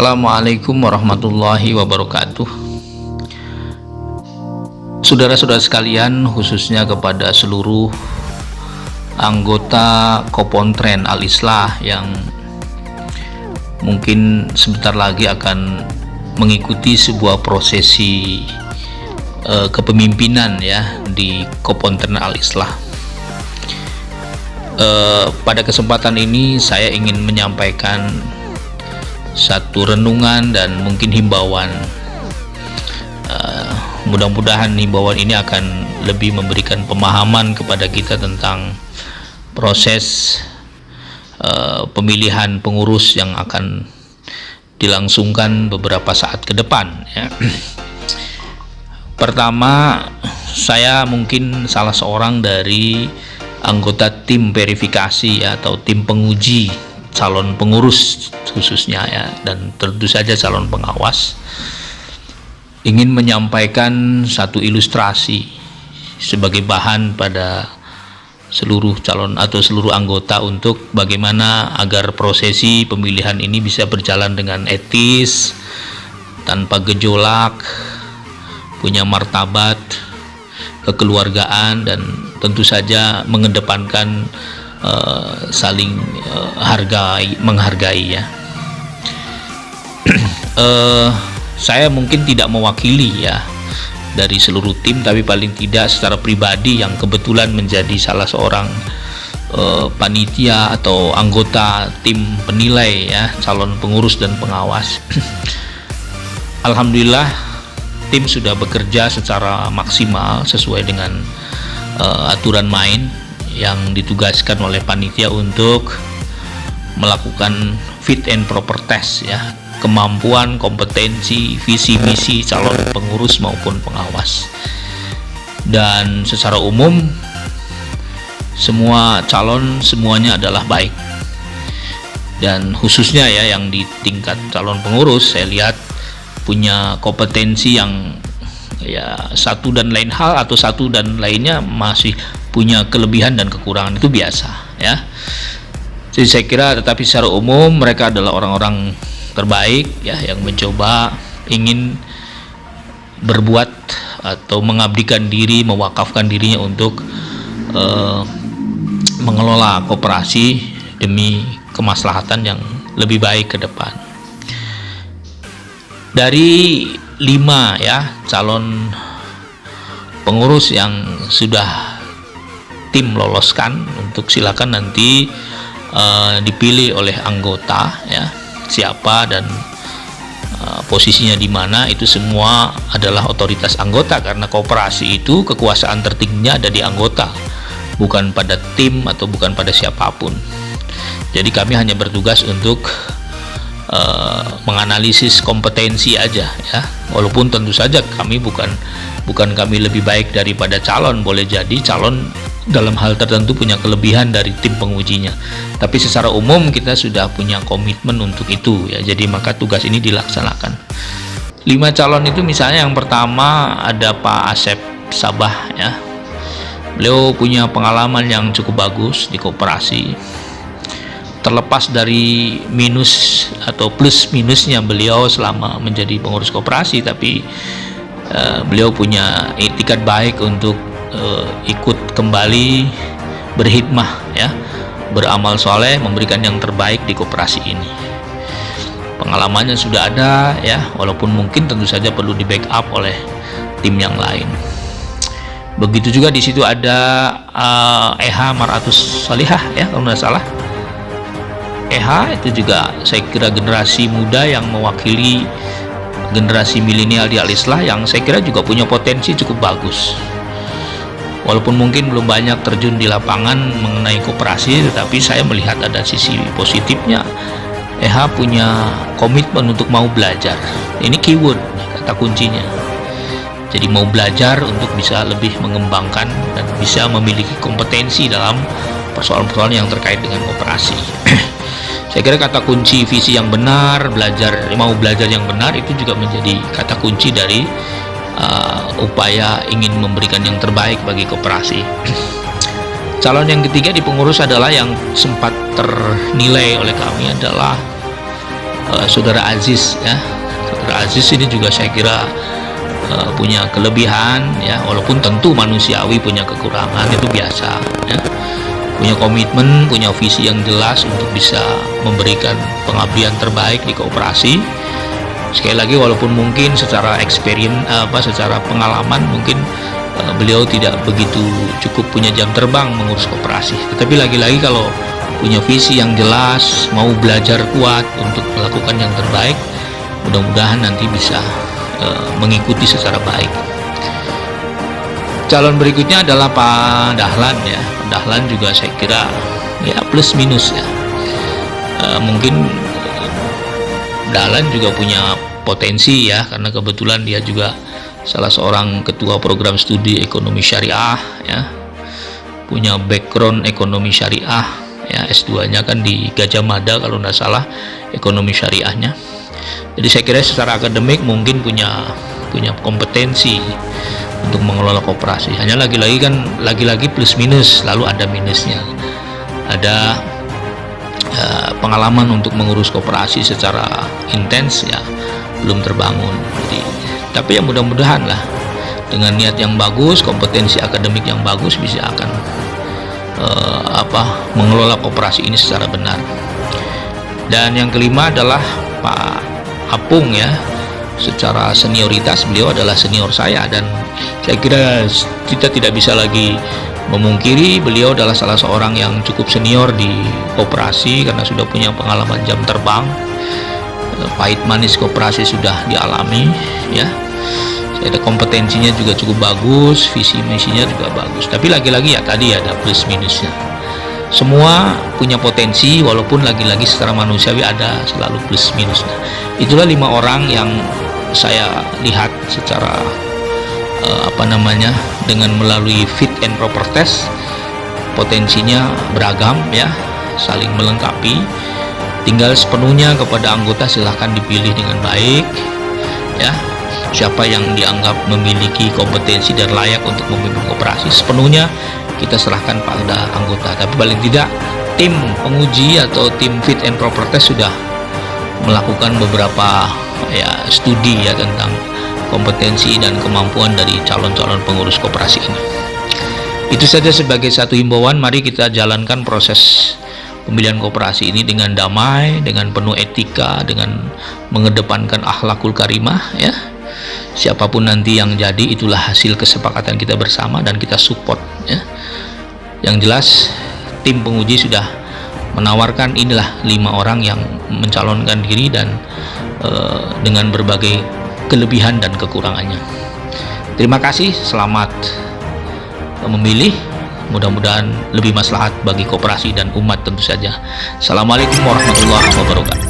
Assalamualaikum warahmatullahi wabarakatuh. Saudara-saudara sekalian, khususnya kepada seluruh anggota Kopontren Al-Islah yang mungkin sebentar lagi akan mengikuti sebuah prosesi kepemimpinan ya di Kopontren Al-Islah. Pada kesempatan ini saya ingin menyampaikan satu renungan dan mungkin himbauan. Mudah-mudahan himbauan ini akan lebih memberikan pemahaman kepada kita tentang proses pemilihan pengurus yang akan dilangsungkan beberapa saat ke depan ya. Pertama, saya mungkin salah seorang dari anggota tim verifikasi ya, atau tim penguji calon pengurus khususnya ya, dan tentu saja calon pengawas, ingin menyampaikan satu ilustrasi sebagai bahan pada seluruh calon atau seluruh anggota untuk bagaimana agar prosesi pemilihan ini bisa berjalan dengan etis, tanpa gejolak, punya martabat, kekeluargaan, dan tentu saja mengedepankan saling menghargai ya. Saya mungkin tidak mewakili ya dari seluruh tim, tapi paling tidak secara pribadi yang kebetulan menjadi salah seorang panitia atau anggota tim penilai ya, calon pengurus dan pengawas. Alhamdulillah tim sudah bekerja secara maksimal sesuai dengan aturan main yang ditugaskan oleh panitia untuk melakukan fit and proper test ya, kemampuan, kompetensi, visi misi calon pengurus maupun pengawas. Dan secara umum semua calon semuanya adalah baik, dan khususnya ya yang di tingkat calon pengurus saya lihat punya kompetensi yang ya satu dan lain hal atau satu dan lainnya masih punya kelebihan dan kekurangan, itu biasa ya. Jadi saya kira, tetapi secara umum mereka adalah orang-orang terbaik ya, yang mencoba ingin berbuat atau mengabdikan diri, mewakafkan dirinya untuk mengelola koperasi demi kemaslahatan yang lebih baik ke depan. Dari 5 ya calon pengurus yang sudah tim loloskan, untuk silakan nanti dipilih oleh anggota ya, siapa dan posisinya di mana, itu semua adalah otoritas anggota, karena koperasi itu kekuasaan tertingginya ada di anggota, bukan pada tim atau bukan pada siapapun. Jadi kami hanya bertugas untuk menganalisis kompetensi aja ya, walaupun tentu saja kami bukan kami lebih baik daripada calon, boleh jadi calon dalam hal tertentu punya kelebihan dari tim pengujinya, tapi secara umum kita sudah punya komitmen untuk itu ya. Jadi maka tugas ini dilaksanakan. 5 calon itu misalnya yang pertama ada Pak Asep Sabah ya, beliau punya pengalaman yang cukup bagus di koperasi. Terlepas dari minus atau plus minusnya beliau selama menjadi pengurus koperasi, tapi beliau punya itikat baik untuk ikut kembali berkhidmah ya, beramal soleh, memberikan yang terbaik di koperasi ini. Pengalamannya sudah ada ya, walaupun mungkin tentu saja perlu di backup oleh tim yang lain. Begitu juga di situ ada EH Maratus Salihah ya, kalau tidak salah. EH itu juga saya kira generasi muda yang mewakili generasi milenial di Al-Islah, yang saya kira juga punya potensi cukup bagus. Walaupun mungkin belum banyak terjun di lapangan mengenai koperasi, tetapi saya melihat ada sisi positifnya. EH punya komitmen untuk mau belajar. Ini keyword, kata kuncinya. Jadi mau belajar untuk bisa lebih mengembangkan dan bisa memiliki kompetensi dalam persoalan-persoalan yang terkait dengan koperasi. Saya kira kata kunci visi yang benar, mau belajar yang benar, itu juga menjadi kata kunci dari upaya ingin memberikan yang terbaik bagi koperasi. Calon yang ketiga di pengurus adalah yang sempat ternilai oleh kami adalah Saudara Aziz ya. Saudara Aziz ini juga saya kira punya kelebihan ya, walaupun tentu manusiawi punya kekurangan, itu biasa ya. Punya komitmen, punya visi yang jelas untuk bisa memberikan pengabdian terbaik di koperasi. Sekali lagi, walaupun mungkin secara experience secara pengalaman mungkin beliau tidak begitu cukup punya jam terbang mengurus koperasi, tetapi lagi-lagi kalau punya visi yang jelas, mau belajar kuat untuk melakukan yang terbaik, mudah-mudahan nanti bisa mengikuti secara baik. Calon berikutnya adalah Pak Dahlan ya. Pak Dahlan juga saya kira ya plus minus ya. Mungkin Dahlan juga punya potensi ya, karena kebetulan dia juga salah seorang ketua program studi ekonomi syariah ya, punya background ekonomi syariah ya, S2-nya kan di Gajah Mada kalau tidak salah, ekonomi syariahnya. Jadi saya kira secara akademik mungkin punya kompetensi untuk mengelola koperasi. Hanya lagi-lagi plus minus, lalu ada minusnya. Ada pengalaman untuk mengurus koperasi secara intens ya belum terbangun. Tapi ya mudah-mudahan lah dengan niat yang bagus, kompetensi akademik yang bagus, bisa akan mengelola koperasi ini secara benar. Dan yang kelima adalah Pak Apung ya. Secara senioritas beliau adalah senior saya, dan saya kira kita tidak bisa lagi memungkiri beliau adalah salah seorang yang cukup senior di koperasi karena sudah punya pengalaman jam terbang. Pahit manis koperasi sudah dialami ya. Ada kompetensinya juga cukup bagus, visi misinya juga bagus. Tapi lagi-lagi ya tadi ada plus minusnya. Semua punya potensi, walaupun lagi-lagi secara manusiawi ada selalu plus minusnya. Itulah 5 orang yang saya lihat secara dengan melalui fit and proper test, potensinya beragam ya, saling melengkapi. Tinggal sepenuhnya kepada anggota, silahkan dipilih dengan baik ya, siapa yang dianggap memiliki kompetensi dan layak untuk memimpin koperasi, sepenuhnya kita serahkan pada anggota. Tapi paling tidak tim penguji atau tim fit and proper test sudah melakukan beberapa ya studi ya tentang kompetensi dan kemampuan dari calon-calon pengurus koperasi ini. Itu saja sebagai satu himbauan, mari kita jalankan proses pemilihan koperasi ini dengan damai, dengan penuh etika, dengan mengedepankan akhlakul karimah ya. Siapapun nanti yang jadi, itulah hasil kesepakatan kita bersama dan kita support ya. Yang jelas tim penguji sudah menawarkan inilah 5 orang yang mencalonkan diri dan dengan berbagai kelebihan dan kekurangannya. Terima kasih, selamat memilih. Mudah-mudahan lebih maslahat bagi koperasi dan umat tentu saja. Assalamualaikum warahmatullahi wabarakatuh.